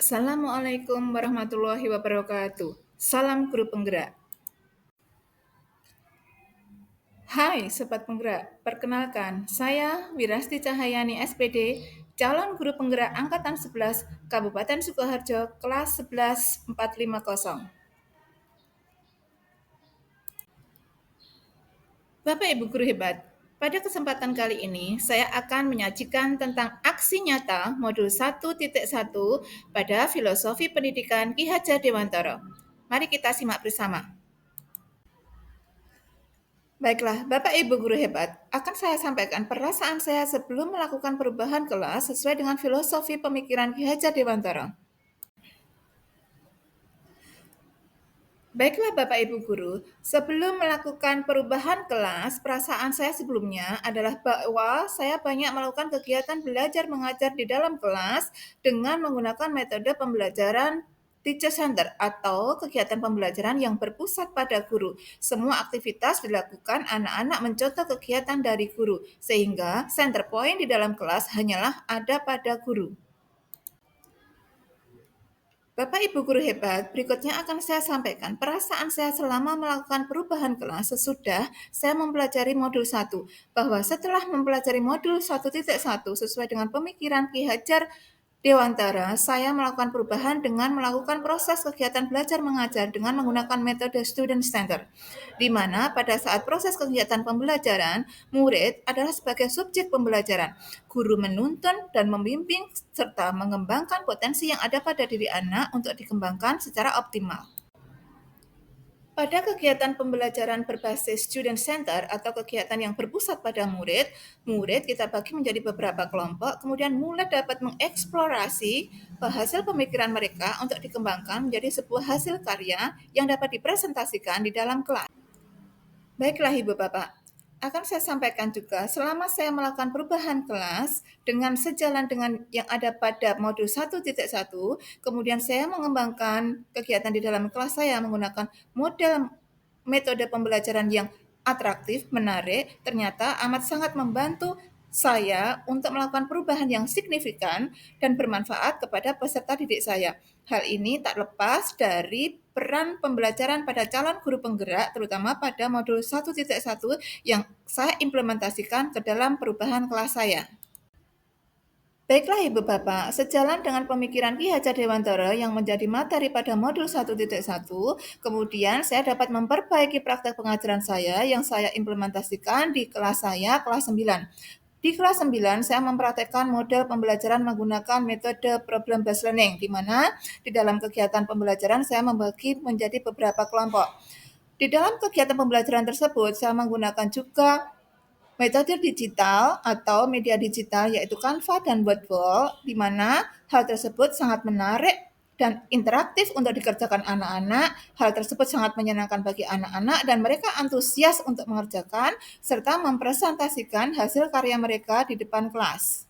Assalamualaikum warahmatullahi wabarakatuh. Salam guru penggerak. Hai Sobat Penggerak, perkenalkan saya Wirasti Cahyani SPD, calon guru penggerak Angkatan 11 Kabupaten Sukoharjo kelas 11450. Bapak Ibu guru hebat, pada kesempatan kali ini saya akan menyajikan tentang aksi nyata modul 1.1 pada Filosofi Pendidikan Ki Hajar Dewantara. Mari kita simak bersama. Baiklah, Bapak Ibu guru hebat, akan saya sampaikan perasaan saya sebelum melakukan perubahan kelas sesuai dengan filosofi pemikiran Ki Hajar Dewantara. Baiklah Bapak Ibu guru, sebelum melakukan perubahan kelas, perasaan saya sebelumnya adalah bahwa saya banyak melakukan kegiatan belajar mengajar di dalam kelas dengan menggunakan metode pembelajaran teacher center atau kegiatan pembelajaran yang berpusat pada guru. Semua aktivitas dilakukan anak-anak mencontoh kegiatan dari guru, sehingga center point di dalam kelas hanyalah ada pada guru. Bapak Ibu guru hebat, berikutnya akan saya sampaikan perasaan saya selama melakukan perubahan kelas sesudah saya mempelajari modul 1, bahwa setelah mempelajari modul 1.1 sesuai dengan pemikiran Ki Hajar Dewantara, saya melakukan perubahan dengan melakukan proses kegiatan belajar mengajar dengan menggunakan metode student center, di mana pada saat proses kegiatan pembelajaran, murid adalah sebagai subjek pembelajaran. Guru menuntun dan membimbing serta mengembangkan potensi yang ada pada diri anak untuk dikembangkan secara optimal. Pada kegiatan pembelajaran berbasis student center atau kegiatan yang berpusat pada murid, kita bagi menjadi beberapa kelompok, kemudian mulai dapat mengeksplorasi hasil pemikiran mereka untuk dikembangkan menjadi sebuah hasil karya yang dapat dipresentasikan di dalam kelas. Baiklah Ibu Bapak, akan saya sampaikan juga selama saya melakukan perubahan kelas dengan sejalan dengan yang ada pada modul 1.1, kemudian saya mengembangkan kegiatan di dalam kelas saya menggunakan model metode pembelajaran yang atraktif, menarik, ternyata amat sangat membantu saya untuk melakukan perubahan yang signifikan dan bermanfaat kepada peserta didik saya. Hal ini tak lepas dari peran pembelajaran pada calon guru penggerak, terutama pada modul 1.1 yang saya implementasikan ke dalam perubahan kelas saya. Baiklah Ibu Bapak, sejalan dengan pemikiran Ki Hajar Dewantara yang menjadi materi pada modul 1.1, kemudian saya dapat memperbaiki praktek pengajaran saya yang saya implementasikan di kelas saya, kelas 9. Di kelas 9, saya mempraktekkan model pembelajaran menggunakan metode problem based learning, di mana di dalam kegiatan pembelajaran saya membagi menjadi beberapa kelompok. Di dalam kegiatan pembelajaran tersebut, saya menggunakan juga metode digital atau media digital yaitu Canva dan Whiteboard, di mana hal tersebut sangat menarik dan interaktif untuk dikerjakan anak-anak. Hal tersebut sangat menyenangkan bagi anak-anak dan mereka antusias untuk mengerjakan serta mempresentasikan hasil karya mereka di depan kelas.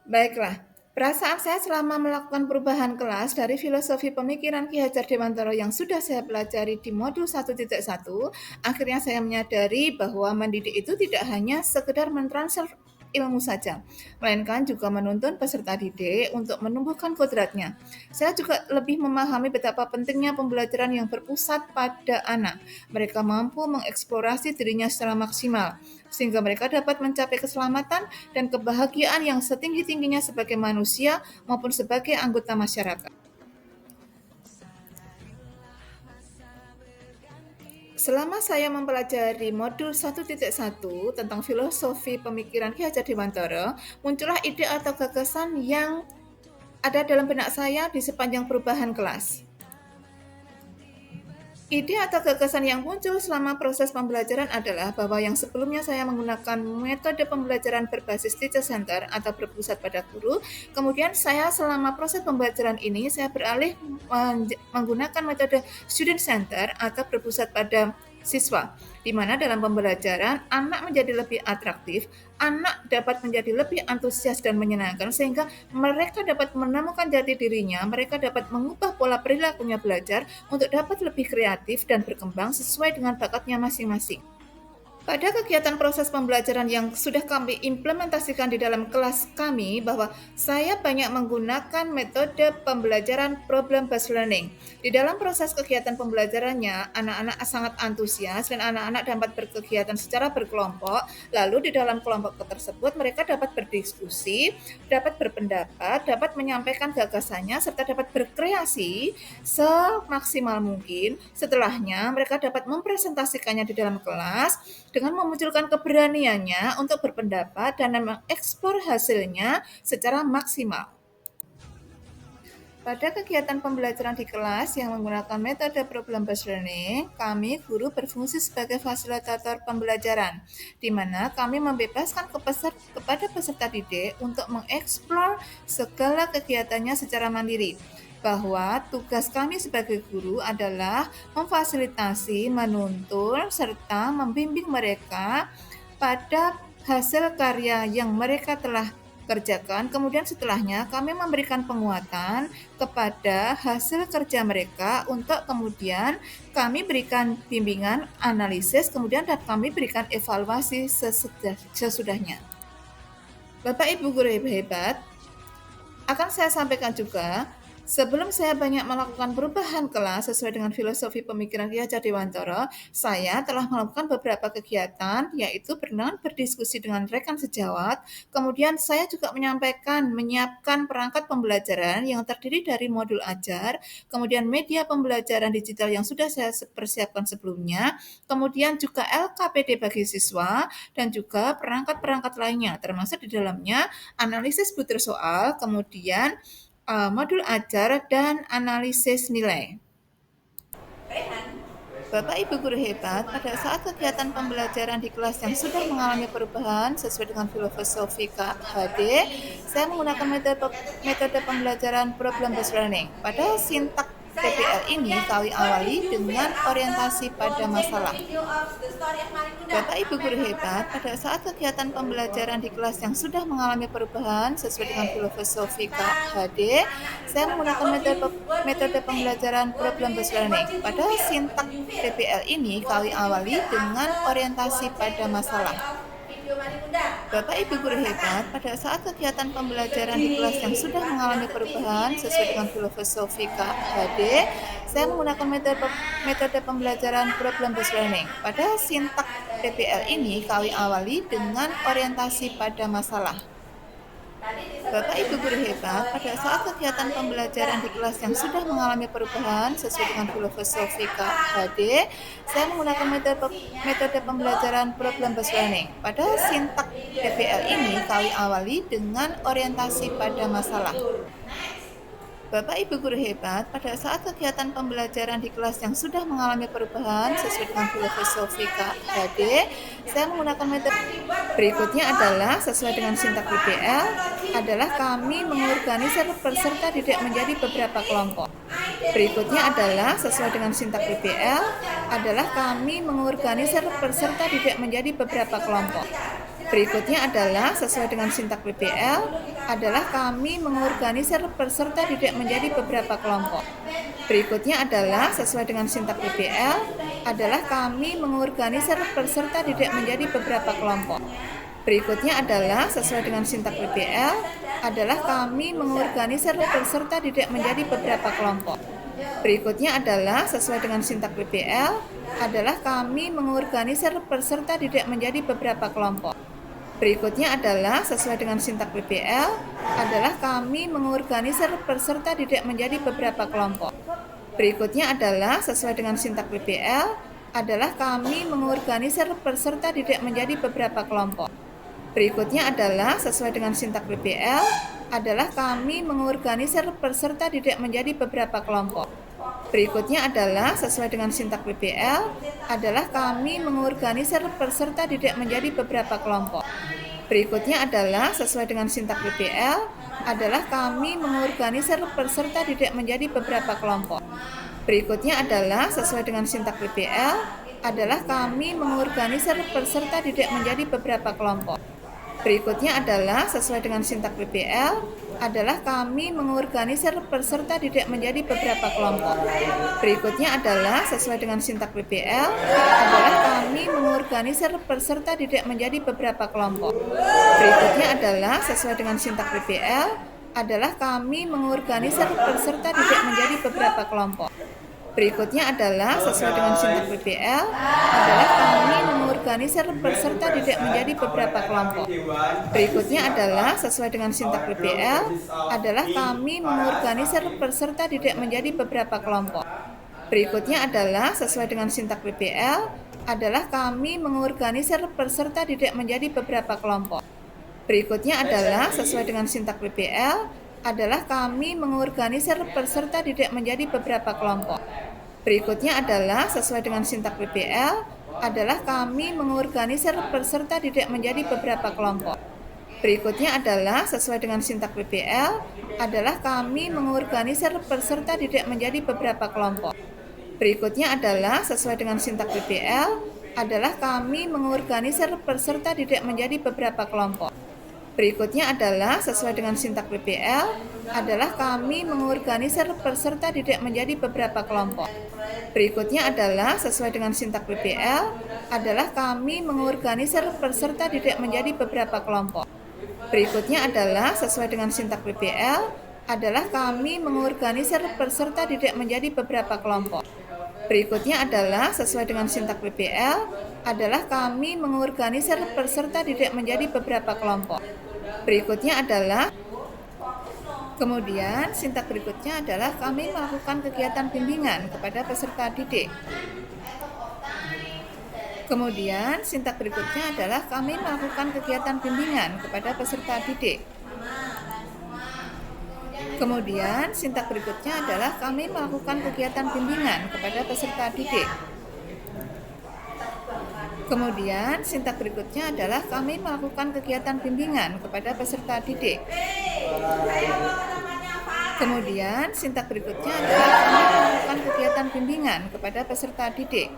Baiklah, perasaan saya selama melakukan perubahan kelas dari filosofi pemikiran Ki Hajar Dewantara yang sudah saya pelajari di modul 1.1, akhirnya saya menyadari bahwa mendidik itu tidak hanya sekedar mentransfer ilmu saja, melainkan juga menuntun peserta didik untuk menumbuhkan kodratnya. Saya juga lebih memahami betapa pentingnya pembelajaran yang berpusat pada anak. Mereka mampu mengeksplorasi dirinya secara maksimal, sehingga mereka dapat mencapai keselamatan dan kebahagiaan yang setinggi-tingginya sebagai manusia maupun sebagai anggota masyarakat. Selama saya mempelajari modul 1.1 tentang filosofi pemikiran Ki Hajar Dewantara, muncullah ide atau gagasan yang ada dalam benak saya di sepanjang perubahan kelas. Ide atau gagasan yang muncul selama proses pembelajaran adalah bahwa yang sebelumnya saya menggunakan metode pembelajaran berbasis teacher center atau berpusat pada guru, kemudian saya selama proses pembelajaran ini saya beralih menggunakan metode student center atau berpusat pada siswa, di mana dalam pembelajaran anak menjadi lebih atraktif, anak dapat menjadi lebih antusias dan menyenangkan sehingga mereka dapat menemukan jati dirinya, mereka dapat mengubah pola perilakunya belajar untuk dapat lebih kreatif dan berkembang sesuai dengan bakatnya masing-masing. Pada kegiatan proses pembelajaran yang sudah kami implementasikan di dalam kelas kami, bahwa saya banyak menggunakan metode pembelajaran problem-based learning. Di dalam proses kegiatan pembelajarannya, anak-anak sangat antusias dan anak-anak dapat berkegiatan secara berkelompok. Lalu di dalam kelompok tersebut mereka dapat berdiskusi, dapat berpendapat, dapat menyampaikan gagasannya, serta dapat berkreasi semaksimal mungkin. Setelahnya, mereka dapat mempresentasikannya di dalam kelas dengan memunculkan keberaniannya untuk berpendapat dan mengeksplor hasilnya secara maksimal. Pada kegiatan pembelajaran di kelas yang menggunakan metode problem-based learning, kami guru berfungsi sebagai fasilitator pembelajaran, di mana kami membebaskan kepada peserta didik untuk mengeksplor segala kegiatannya secara mandiri. Bahwa tugas kami sebagai guru adalah memfasilitasi, menuntun, serta membimbing mereka pada hasil karya yang mereka telah kerjakan. Kemudian setelahnya kami memberikan penguatan kepada hasil kerja mereka untuk kemudian kami berikan bimbingan, analisis, kemudian kami berikan evaluasi sesudahnya. Bapak Ibu guru hebat, akan saya sampaikan juga, sebelum saya banyak melakukan perubahan kelas sesuai dengan filosofi pemikiran Ki Hajar Dewantara, saya telah melakukan beberapa kegiatan, yaitu berdiskusi dengan rekan sejawat. Kemudian saya juga menyiapkan perangkat pembelajaran yang terdiri dari modul ajar, kemudian media pembelajaran digital yang sudah saya persiapkan sebelumnya, kemudian juga LKPD bagi siswa, dan juga perangkat-perangkat lainnya, termasuk di dalamnya analisis butir soal, kemudian modul ajar, dan analisis nilai. Bapak Ibu guru hebat, pada saat kegiatan pembelajaran di kelas yang sudah mengalami perubahan sesuai dengan filosofi KHD, saya menggunakan metode pembelajaran problem-based learning. Pada sintak PPL ini kami awali dengan orientasi pada masalah. Bapak Ibu guru hebat, pada saat kegiatan pembelajaran di kelas yang sudah mengalami perubahan sesuai dengan filosofi KHD, saya menggunakan metode pembelajaran problem-based learning. Pada sintak PPL ini kami awali dengan orientasi pada masalah. Bapak Ibu guru hebat, pada saat kegiatan pembelajaran di kelas yang sudah mengalami perubahan sesuai dengan filosofi KHD, saya menggunakan metode pembelajaran problem-based learning. Pada sintak PPL ini kami awali dengan orientasi pada masalah. Bapak Ibu guru hebat, pada saat kegiatan pembelajaran di kelas yang sudah mengalami perubahan sesuai dengan filosofi KHD, saya menggunakan metode pembelajaran problem-based learning. Pada sintak PPL ini kami awali dengan orientasi pada masalah. Bapak Ibu guru hebat, pada saat kegiatan pembelajaran di kelas yang sudah mengalami perubahan sesuai dengan filosofi KHD, saya menggunakan metode berikutnya adalah sesuai dengan sintak PPL, adalah kami mengorganisir peserta didik menjadi beberapa kelompok. Berikutnya adalah sesuai dengan sintak PPL, adalah kami mengorganisir peserta didik menjadi beberapa kelompok. Berikutnya adalah sesuai dengan sintak PPL, adalah kami mengorganisir peserta didik menjadi beberapa kelompok. Berikutnya adalah sesuai dengan sintak PPL, adalah kami mengorganisir peserta didik menjadi beberapa kelompok. Berikutnya adalah sesuai dengan sintak PPL, adalah kami mengorganisir peserta didik menjadi beberapa kelompok. Berikutnya adalah sesuai dengan sintak PPL, adalah kami mengorganisir peserta didik menjadi beberapa kelompok. Berikutnya adalah sesuai dengan sintak PPL, adalah kami mengorganisir peserta didik menjadi beberapa kelompok. Berikutnya adalah sesuai dengan sintak PPL, adalah kami mengorganisir peserta didik menjadi beberapa kelompok. Berikutnya adalah sesuai dengan sintak PPL, adalah kami mengorganisir peserta didik menjadi beberapa kelompok. Berikutnya adalah sesuai dengan sintak PPL, adalah kami mengorganisir peserta didik menjadi beberapa kelompok. Berikutnya adalah sesuai dengan sintak PPL, adalah kami mengorganisir peserta didik menjadi beberapa kelompok. Berikutnya adalah sesuai dengan sintak PPL, adalah kami mengorganisir peserta didik menjadi beberapa kelompok. Berikutnya adalah sesuai dengan sintak PBL adalah kami mengorganisir peserta didik menjadi beberapa kelompok. Berikutnya adalah sesuai dengan sintak PBL adalah kami mengorganisir peserta didik menjadi beberapa kelompok. Berikutnya adalah sesuai dengan sintak PBL adalah kami mengorganisir peserta didik menjadi beberapa kelompok. Berikutnya adalah sesuai dengan sintak PBL adalah kami mengorganisir peserta didik menjadi beberapa kelompok. Berikutnya adalah sesuai dengan sintak PBL adalah kami mengorganisir peserta didik menjadi beberapa kelompok. Berikutnya adalah sesuai dengan sintak PBL adalah kami mengorganisir peserta didik menjadi beberapa kelompok. Berikutnya adalah sesuai dengan sintak PBL adalah kami mengorganisir peserta didik menjadi beberapa kelompok. Berikutnya adalah sesuai dengan sintak PBL adalah kami mengorganisir peserta didik menjadi beberapa kelompok. Berikutnya adalah sesuai dengan sintak PBL adalah kami mengorganisir peserta didik menjadi beberapa kelompok. Berikutnya adalah sesuai dengan sintak PBL adalah kami mengorganisir peserta didik menjadi beberapa kelompok. Berikutnya adalah sesuai dengan sintak PBL adalah kami mengorganisir peserta didik menjadi beberapa kelompok. Berikutnya adalah sesuai dengan sintak PBL adalah kami mengorganisir peserta didik menjadi beberapa kelompok. Berikutnya adalah sesuai dengan sintak PBL adalah kami mengorganisir peserta didik menjadi beberapa kelompok. Berikutnya adalah sesuai dengan sintak PBL adalah kami mengorganisir peserta didik menjadi beberapa kelompok. Berikutnya adalah kemudian sintak berikutnya adalah kami melakukan kegiatan bimbingan kepada peserta didik. Kemudian sintak berikutnya adalah kami melakukan kegiatan bimbingan kepada peserta didik. Kemudian sintak berikutnya adalah kami melakukan kegiatan bimbingan kepada peserta didik. Kemudian sintak berikutnya adalah kami melakukan kegiatan bimbingan kepada peserta didik. Kemudian sintak berikutnya adalah kami melakukan kegiatan bimbingan kepada peserta didik.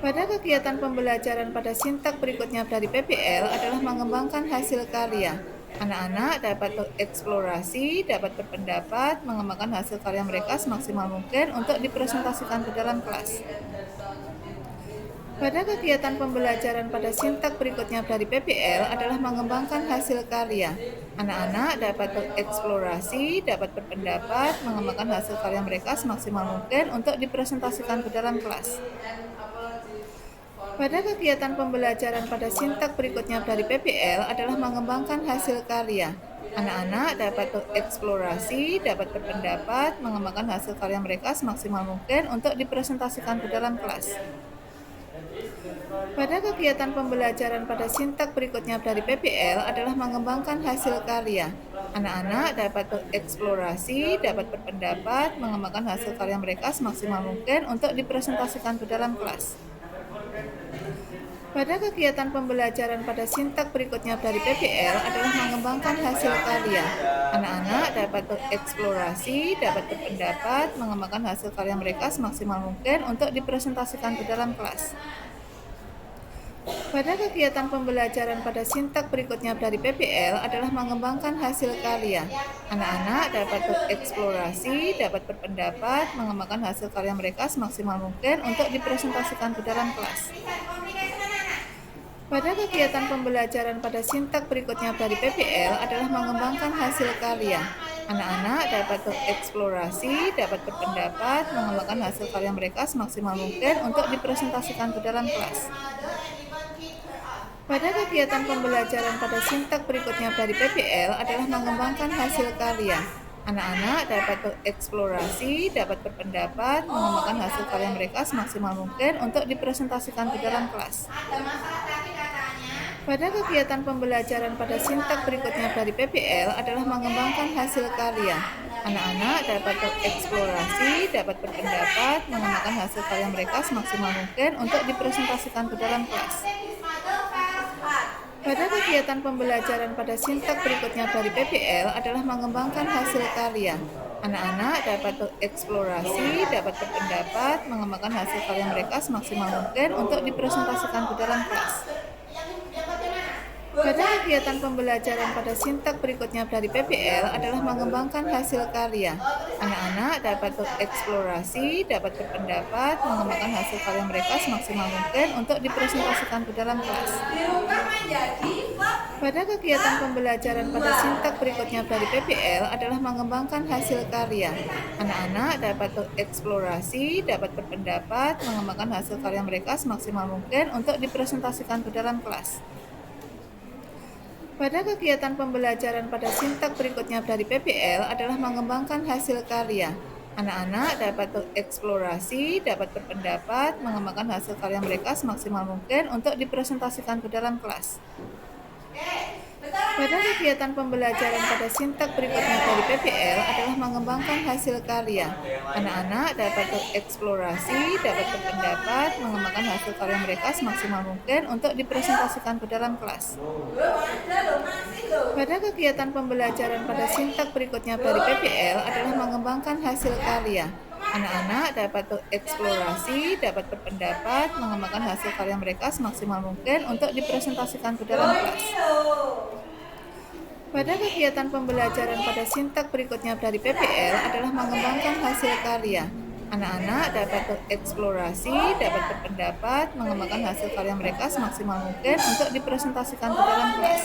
Pada kegiatan pembelajaran pada sintak berikutnya dari PBL adalah mengembangkan hasil karya. Anak-anak dapat bereksplorasi, dapat berpendapat, mengembangkan hasil karya mereka semaksimal mungkin untuk dipresentasikan ke dalam kelas. Pada kegiatan pembelajaran pada sintak berikutnya dari PBL adalah mengembangkan hasil karya. Anak-anak dapat bereksplorasi, dapat berpendapat, mengembangkan hasil karya mereka semaksimal mungkin untuk dipresentasikan ke dalam kelas. Pada kegiatan pembelajaran pada sintak berikutnya dari PBL adalah mengembangkan hasil karya. Anak-anak dapat bereksplorasi, dapat berpendapat, mengembangkan hasil karya mereka semaksimal mungkin untuk dipresentasikan ke dalam kelas. Pada kegiatan pembelajaran pada sintak berikutnya dari PBL adalah mengembangkan hasil karya. Anak-anak dapat bereksplorasi, dapat berpendapat, mengembangkan hasil karya mereka semaksimal mungkin untuk dipresentasikan ke dalam kelas. Pada kegiatan pembelajaran pada sintak berikutnya dari PBL adalah mengembangkan hasil karya. Anak-anak dapat bereksplorasi, dapat berpendapat, mengembangkan hasil karya mereka semaksimal mungkin untuk dipresentasikan ke dalam kelas. Pada kegiatan pembelajaran pada sintak berikutnya dari PBL adalah mengembangkan hasil karya. Anak-anak dapat bereksplorasi, dapat berpendapat, mengembangkan hasil karya mereka semaksimal mungkin untuk dipresentasikan ke dalam kelas. Pada kegiatan pembelajaran pada sintak berikutnya dari PBL adalah mengembangkan hasil karya. Anak-anak dapat bereksplorasi, dapat berpendapat, mengembangkan hasil karya mereka semaksimal mungkin untuk dipresentasikan ke dalam kelas. Pada kegiatan pembelajaran pada sintak berikutnya dari PBL adalah mengembangkan hasil karya. Anak-anak dapat bereksplorasi, dapat berpendapat, mengembangkan hasil karya mereka semaksimal mungkin untuk dipresentasikan ke dalam kelas. Pada kegiatan pembelajaran pada sintak berikutnya dari PBL adalah mengembangkan hasil karya. Anak-anak dapat bereksplorasi, dapat berpendapat, mengembangkan hasil karya mereka semaksimal mungkin untuk dipresentasikan ke dalam kelas. Pada kegiatan pembelajaran pada sintak berikutnya dari PBL adalah mengembangkan hasil karya. Anak-anak dapat bereksplorasi, dapat berpendapat, mengembangkan hasil karya mereka semaksimal mungkin untuk dipresentasikan ke dalam kelas. Pada kegiatan pembelajaran pada sintak berikutnya dari PBL adalah mengembangkan hasil karya. Anak-anak dapat bereksplorasi, dapat berpendapat, mengembangkan hasil karya mereka semaksimal mungkin untuk dipresentasikan ke dalam kelas. Pada kegiatan pembelajaran pada sintak berikutnya dari PBL adalah mengembangkan hasil karya. Anak-anak dapat bereksplorasi, dapat berpendapat, mengembangkan hasil karya mereka semaksimal mungkin untuk dipresentasikan ke dalam kelas. Pada kegiatan pembelajaran pada sintak berikutnya dari PBL adalah mengembangkan hasil karya. Anak-anak dapat bereksplorasi, dapat berpendapat, mengembangkan hasil karya mereka semaksimal mungkin untuk dipresentasikan ke dalam kelas. Pada kegiatan pembelajaran pada sintak berikutnya dari PBL adalah mengembangkan hasil karya. Anak-anak dapat bereksplorasi, dapat berpendapat, mengembangkan hasil karya mereka semaksimal mungkin untuk dipresentasikan ke dalam kelas. Pada kegiatan pembelajaran pada sintak berikutnya dari PBL adalah mengembangkan hasil karya. Anak-anak dapat bereksplorasi, dapat berpendapat, mengembangkan hasil karya mereka semaksimal mungkin untuk dipresentasikan ke dalam kelas. Pada kegiatan pembelajaran pada sintak berikutnya dari PBL adalah mengembangkan hasil karya. Anak-anak dapat bereksplorasi, dapat berpendapat, mengembangkan hasil karya mereka semaksimal mungkin untuk dipresentasikan ke dalam kelas.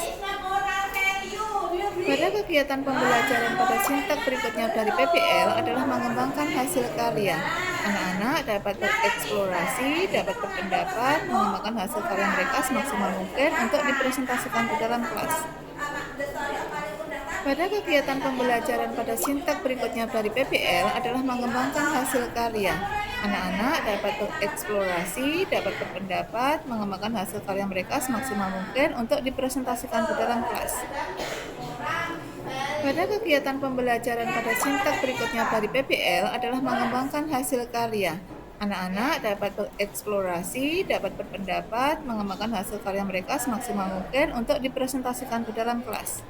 Pada kegiatan pembelajaran pada sintak berikutnya dari PBL adalah mengembangkan hasil karya. Anak-anak dapat bereksplorasi, dapat berpendapat, mengembangkan hasil karya mereka semaksimal mungkin untuk dipresentasikan ke dalam kelas. Pada kegiatan pembelajaran pada sintak berikutnya dari PBL adalah mengembangkan hasil karya. Anak-anak dapat bereksplorasi, dapat berpendapat, mengembangkan hasil karya mereka semaksimal mungkin untuk dipresentasikan ke dalam kelas. Pada kegiatan pembelajaran pada sintak berikutnya dari PBL adalah mengembangkan hasil karya. Anak-anak dapat bereksplorasi, dapat berpendapat, mengembangkan hasil karya mereka semaksimal mungkin untuk dipresentasikan ke dalam kelas.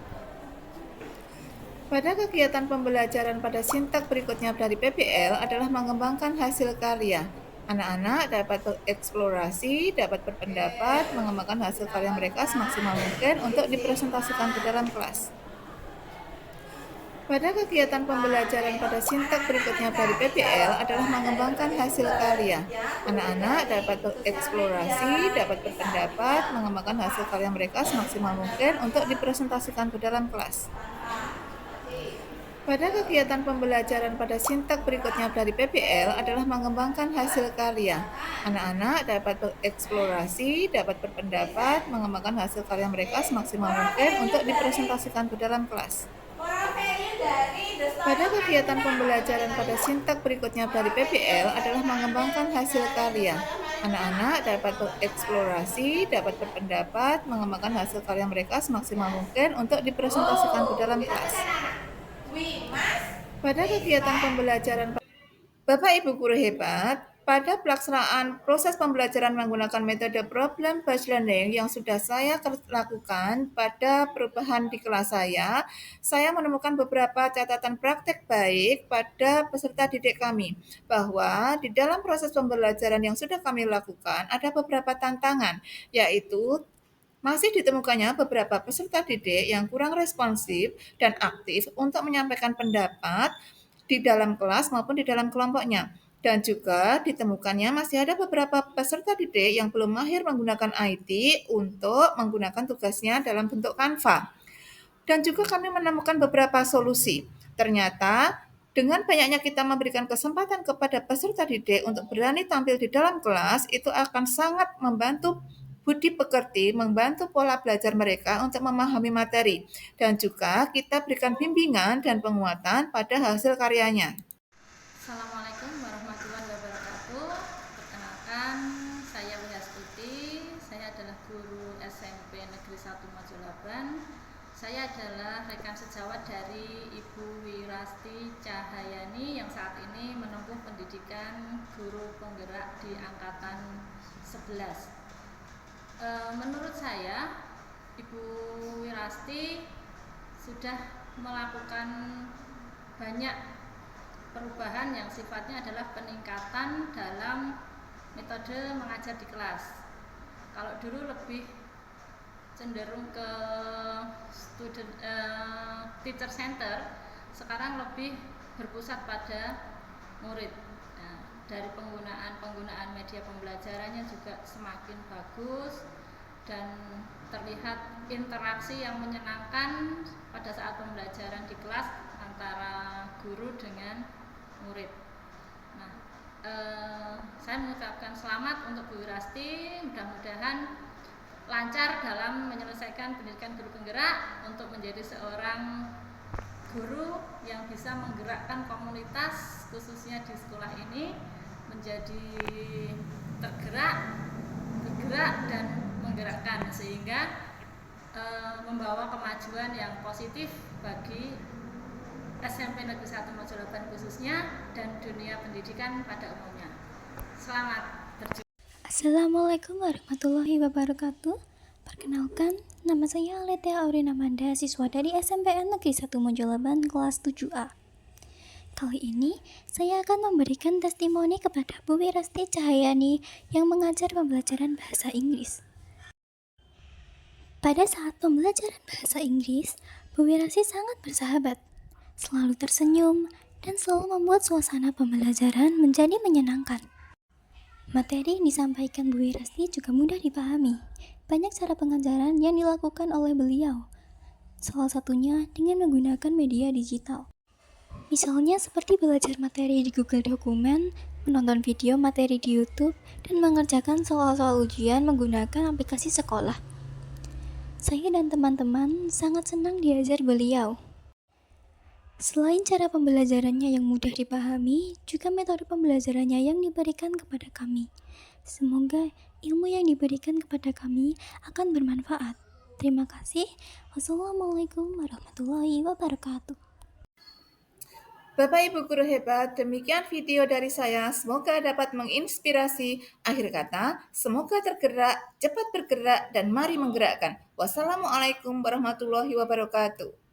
Pada kegiatan pembelajaran pada sintak berikutnya dari PBL adalah mengembangkan hasil karya. Anak-anak dapat bereksplorasi, dapat berpendapat, mengembangkan hasil karya mereka semaksimal mungkin untuk dipresentasikan ke dalam kelas. Pada kegiatan pembelajaran pada sintak berikutnya dari PBL adalah mengembangkan hasil karya. Anak-anak dapat bereksplorasi, dapat berpendapat, mengembangkan hasil karya mereka semaksimal mungkin untuk dipresentasikan ke dalam kelas. Pada kegiatan pembelajaran pada sintak berikutnya dari PBL adalah mengembangkan hasil karya. Anak-anak dapat bereksplorasi, dapat berpendapat, mengembangkan hasil karya mereka semaksimal mungkin untuk dipresentasikan ke dalam kelas. Pada kegiatan pembelajaran pada sintak berikutnya dari PBL adalah mengembangkan hasil karya. Anak-anak dapat bereksplorasi, dapat berpendapat, mengembangkan hasil karya mereka semaksimal mungkin untuk dipresentasikan ke dalam kelas. Pada kegiatan pembelajaran Bapak Ibu guru hebat, pada pelaksanaan proses pembelajaran menggunakan metode problem based learning yang sudah saya lakukan pada perubahan di kelas saya menemukan beberapa catatan praktek baik pada peserta didik kami, bahwa di dalam proses pembelajaran yang sudah kami lakukan ada beberapa tantangan, yaitu masih ditemukannya beberapa peserta didik yang kurang responsif dan aktif untuk menyampaikan pendapat di dalam kelas maupun di dalam kelompoknya. Dan juga ditemukannya masih ada beberapa peserta didik yang belum mahir menggunakan IT untuk menggunakan tugasnya dalam bentuk Canva. Dan juga kami menemukan beberapa solusi. Ternyata dengan banyaknya kita memberikan kesempatan kepada peserta didik untuk berani tampil di dalam kelas, itu akan sangat membantu budi pekerti, membantu pola belajar mereka untuk memahami materi. Dan juga kita berikan bimbingan dan penguatan pada hasil karyanya. Assalamualaikum warahmatullahi wabarakatuh. Perkenalkan, saya Wihastuti. Saya adalah guru SMP Negeri 1 Majulaban. Saya adalah rekan sejawat dari Ibu Wirasti Cahayani yang saat ini menempuh pendidikan guru penggerak di angkatan 11. Menurut saya, Ibu Wirasti sudah melakukan banyak perubahan yang sifatnya adalah peningkatan dalam metode mengajar di kelas. Kalau dulu lebih cenderung ke teacher center, sekarang lebih berpusat pada murid. Nah, dari penggunaan media pembelajarannya juga semakin bagus dan terlihat interaksi yang menyenangkan pada saat pembelajaran di kelas antara guru dengan murid. Nah, saya mengucapkan selamat untuk Bu Wirasti, mudah-mudahan lancar dalam menyelesaikan pendidikan guru penggerak untuk menjadi seorang guru yang bisa menggerakkan komunitas khususnya di sekolah ini menjadi bergerak dan menggerakkan sehingga membawa kemajuan yang positif bagi SMP Negeri 1 Mojolaban khususnya dan dunia pendidikan pada umumnya. Selamat berjuang. Assalamualaikum warahmatullahi wabarakatuh. Perkenalkan, nama saya Aletia Aurina Manda, siswa dari SMPN Negeri 1 Mojolaban kelas 7A. Kali ini, saya akan memberikan testimoni kepada Bu Wirasti Cahayani yang mengajar pembelajaran bahasa Inggris. Pada saat pembelajaran bahasa Inggris, Bu Wirasti sangat bersahabat, selalu tersenyum, dan selalu membuat suasana pembelajaran menjadi menyenangkan. Materi yang disampaikan Bu Wirasti juga mudah dipahami. Banyak cara pengajaran yang dilakukan oleh beliau. Salah satunya dengan menggunakan media digital. Misalnya seperti belajar materi di Google Dokumen, menonton video materi di YouTube, dan mengerjakan soal-soal ujian menggunakan aplikasi sekolah. Saya dan teman-teman sangat senang diajar beliau. Selain cara pembelajarannya yang mudah dipahami, juga metode pembelajarannya yang diberikan kepada kami. Semoga ilmu yang diberikan kepada kami akan bermanfaat. Terima kasih. Wassalamualaikum warahmatullahi wabarakatuh. Bapak Ibu guru hebat, demikian video dari saya. Semoga dapat menginspirasi. Akhir kata, semoga tergerak, cepat bergerak, dan mari menggerakkan. Wassalamualaikum warahmatullahi wabarakatuh.